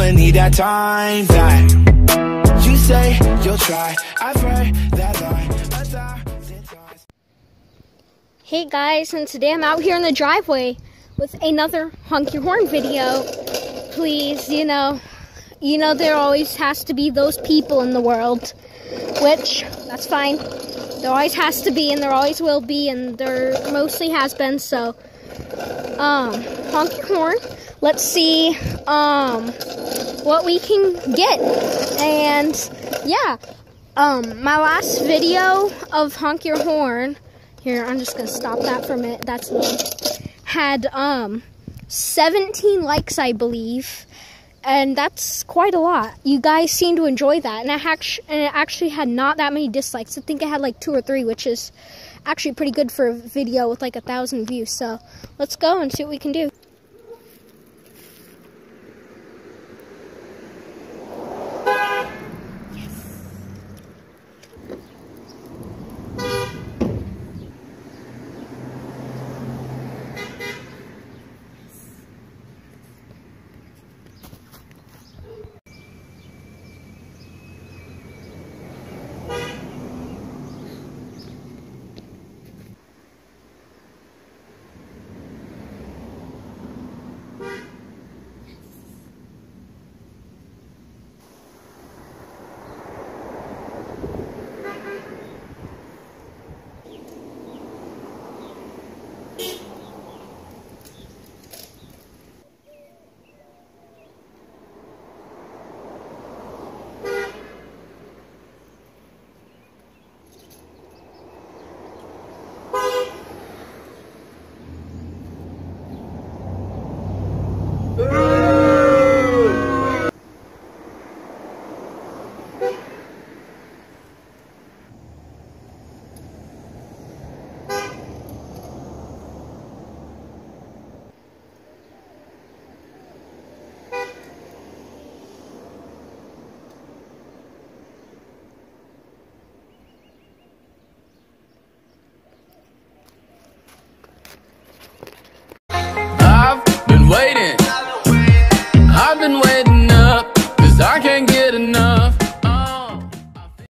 I'ma need that time back. You say you'll try, I've heard that line 1,000 times. Hey guys, and today I'm out here in the driveway with another Honk Your Horn video. Please, you know there always has to be those people in the world, which, that's fine. There always has to be, and there always will be, and there mostly has been, so, honk your horn. Let's see, what we can get, and, yeah, my last video of Honk Your Horn, here, I'm just gonna stop that for a minute, that's had, 17 likes, I believe, and that's quite a lot. You guys seem to enjoy that, and it actually had not that many dislikes. I think it had like 2 or 3, which is actually pretty good for a video with like 1,000 views. So let's go and see what we can do. I've been waiting